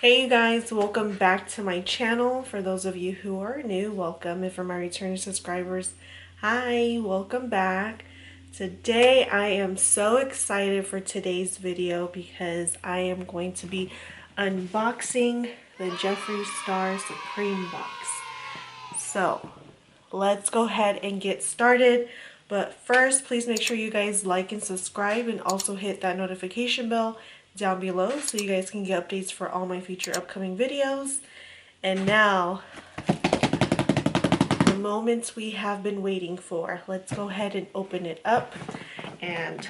Hey you guys, welcome back to my channel. For those of you who are new, welcome. And for my returning subscribers, hi, welcome back. Today I am so excited for today's video because I am going to be unboxing the Jeffree Star Supreme box. So let's go ahead and get started. But first, please make sure you guys like and subscribe, and also hit that notification bell down below so you guys can get updates for all my future upcoming videos. And now, the moment we have been waiting for. Let's go ahead and open it up. And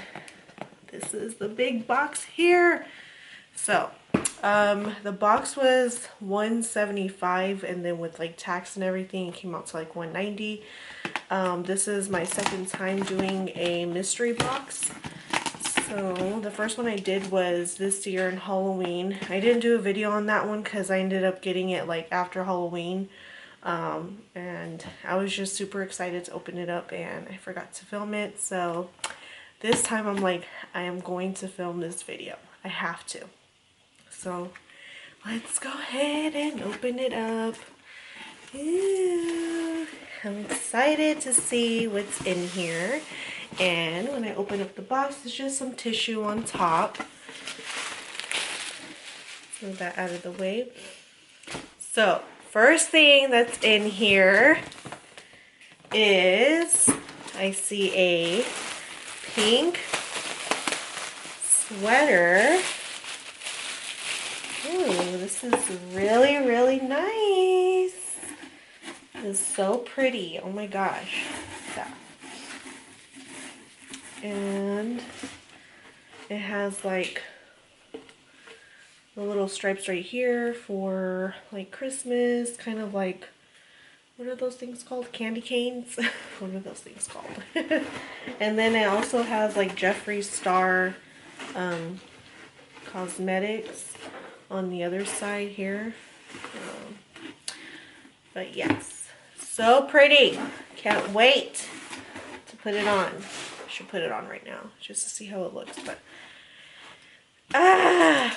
this is the big box here. So the box was $175, and then with like tax and everything it came out to like $190. This is my second time doing a mystery box. So the first one I did was this year in Halloween. I didn't do a video on that one because I ended up getting it like after Halloween. And I was just super excited to open it up and I forgot to film it. So this time I'm like, I am going to film this video. I have to. So let's go ahead and open it up. Ooh, I'm excited to see what's in here. And when I open up the box, there's just some tissue on top. Move that out of the way. So, first thing that's in here is, I see a pink sweater. Ooh, this is really, really nice. It's so pretty. Oh my gosh. That. And it has like the little stripes right here for like Christmas, kind of like, what are those things called? Candy canes? What are those things called? And then it also has like Jeffree Star cosmetics on the other side here. But yes, so pretty. Can't wait to put it on. I should put it on right now just to see how it looks. But oh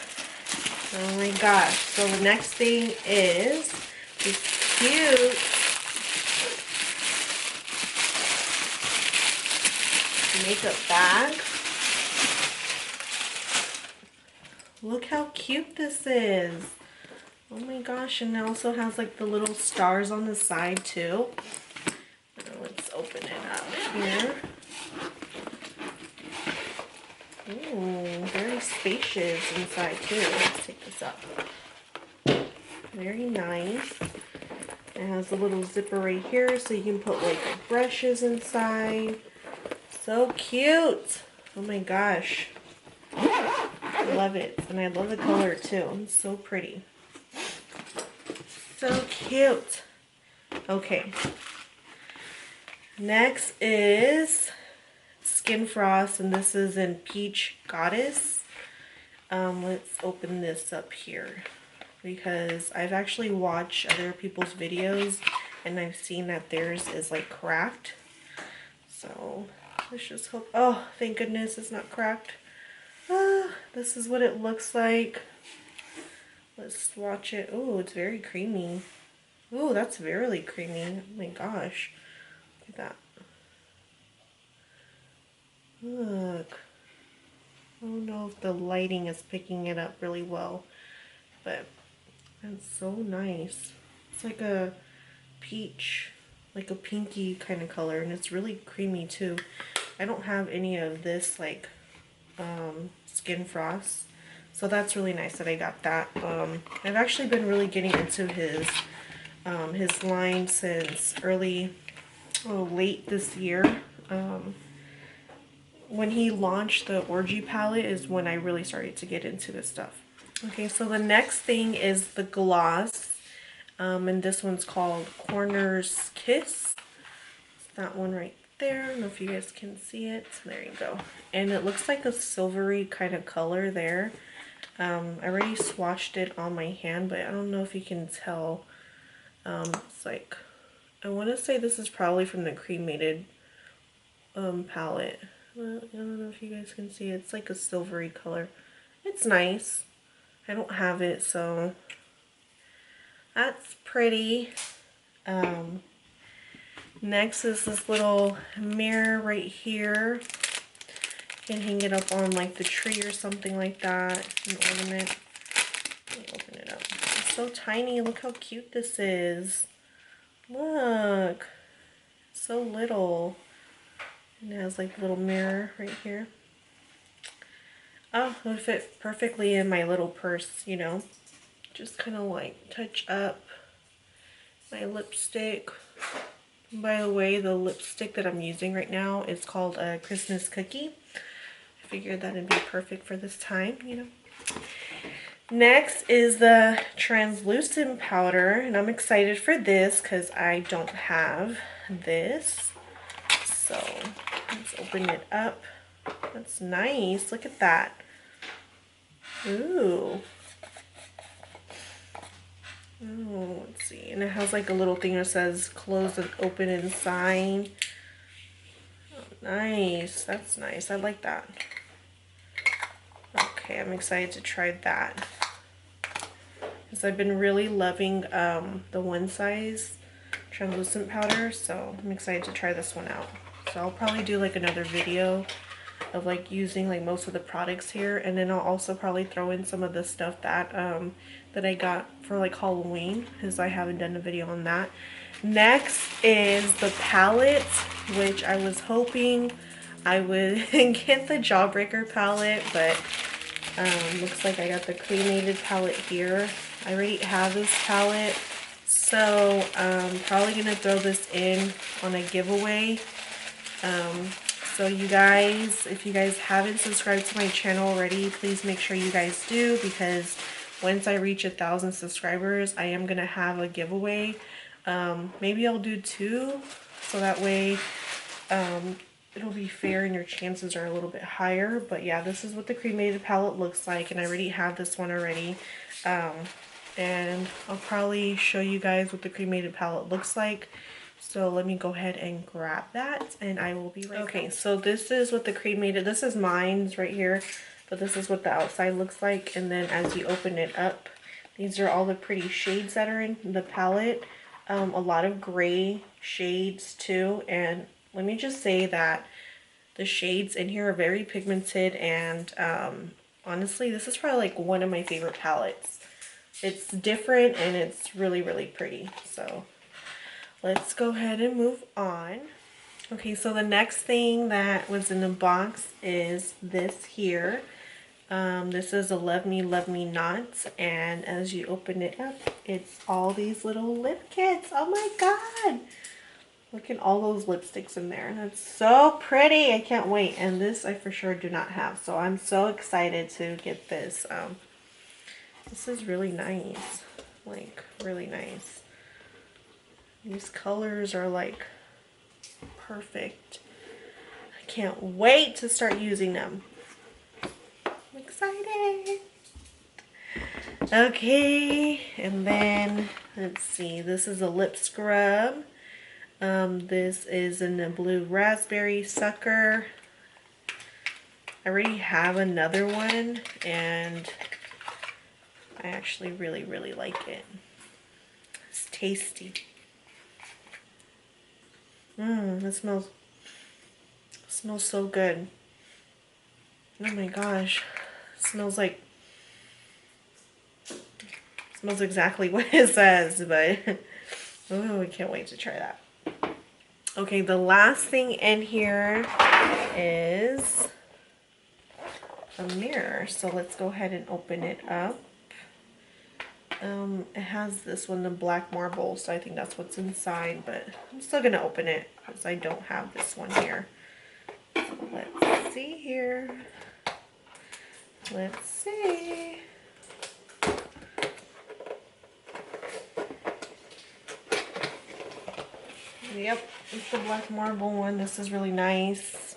my gosh. So the next thing is this cute makeup bag. Look how cute this is. Oh my gosh, and it also has like the little stars on the side too. Now let's open it up here. Ooh, very spacious inside too. Let's take this up. Very nice. It has a little zipper right here so you can put like brushes inside. So cute. Oh my gosh. I love it. And I love the color too. It's so pretty. So cute. Okay. Next is Skin Frost, and this is in Peach Goddess. Let's open this up here because I've actually watched other people's videos and I've seen that theirs is like cracked. So let's just hope. Oh, thank goodness it's not cracked. This is what it looks like. Let's swatch it. Oh, it's very creamy. Oh, that's very creamy. Oh my gosh. Look at that. Look. I don't know if the lighting is picking it up really well, but that's so nice. It's like a peach, like a pinky kind of color, and it's really creamy too. I don't have any of this like Skin Frost, so that's really nice that I got that. I've actually been really getting into his line since late this year. When he launched the Orgy palette is when I really started to get into this stuff. Okay, so the next thing is the gloss, and this one's called Corner's Kiss. It's that one right there. I don't know if you guys can see it. There you go. And it looks like a silvery kind of color there. I already swatched it on my hand, but I don't know if you can tell. It's like, I want to say this is probably from the Cremated palette. Well, I don't know if you guys can see it. It's like a silvery color. It's nice. I don't have it, so that's pretty. Next is this little mirror right here. You can hang it up on like the tree or something like that. An ornament. Let me open it up. It's so tiny. Look how cute this is. Look. So little. And it has like a little mirror right here. Oh, it would fit perfectly in my little purse, you know. Just kind of like touch up my lipstick. By the way, the lipstick that I'm using right now is called a Christmas Cookie. I figured that'd be perfect for this time, you know. Next is the translucent powder, and I'm excited for this because I don't have this. So let's open it up. That's nice. Look at that. Ooh. Oh, let's see. And it has like a little thing that says close and open and sign. Oh, nice. That's nice. I like that. Okay, I'm excited to try that. Because I've been really loving the one size translucent powder. So I'm excited to try this one out. So I'll probably do like another video of like using like most of the products here, and then I'll also probably throw in some of the stuff that that I got for like Halloween, because I haven't done a video on that. Next is the palette, which I was hoping I would get the Jawbreaker palette, but looks like I got the Cremated palette here. I already have this palette, so I'm probably gonna throw this in on a giveaway. So you guys, if you guys haven't subscribed to my channel already, please make sure you guys do, because once I reach 1,000 subscribers, I am going to have a giveaway. Maybe I'll do 2, so that way it'll be fair and your chances are a little bit higher. But yeah, this is what the Cremated palette looks like, and I already have this one already. And I'll probably show you guys what the Cremated palette looks like. So let me go ahead and grab that, and I will be right back. Okay, so this is what the Cremated, this is mine's right here, but this is what the outside looks like. And then as you open it up, these are all the pretty shades that are in the palette. A lot of gray shades too, and let me just say that the shades in here are very pigmented, and honestly, this is probably like one of my favorite palettes. It's different and it's really, really pretty. So let's go ahead and move on. Okay, so the next thing that was in the box is this here. This is a Love Me Not, and as you open it up, it's all these little lip kits. Oh my god! Look at all those lipsticks in there. That's so pretty. I can't wait. And this I for sure do not have, so I'm so excited to get this. This is really nice. Like, really nice. These colors are like perfect. I can't wait to start using them. I'm excited. Okay, and then let's see. This is a lip scrub. This is in the blue raspberry sucker. I already have another one, and I actually really, really like it. It's tasty. It smells so good. Oh my gosh. It smells like, smells exactly what it says, but oh, I can't wait to try that. Okay, the last thing in here is a mirror. So let's go ahead and open it up. It has this one, the black marble, so I think that's what's inside, but I'm still going to open it because I don't have this one here. So let's see here. Let's see. Yep, it's the black marble one. This is really nice.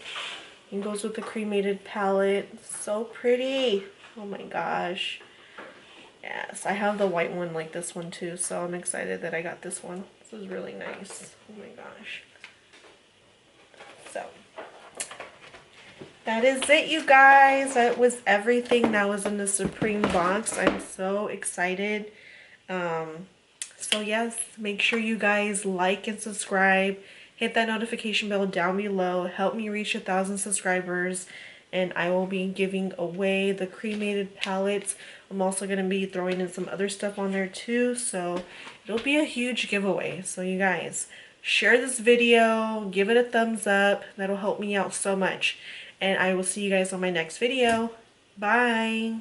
It goes with the Cremated palette. So pretty. Oh my gosh. Yes, I have the white one like this one too, so I'm excited that I got this one. This is really nice. Oh my gosh. So, that is it, you guys. That was everything that was in the Supreme box. I'm so excited. So yes, make sure you guys like and subscribe. Hit that notification bell down below. Help me reach 1,000 subscribers. And I will be giving away the cremated palettes. I'm also going to be throwing in some other stuff on there too. So it'll be a huge giveaway. So you guys, share this video. Give it a thumbs up. That'll help me out so much. And I will see you guys on my next video. Bye.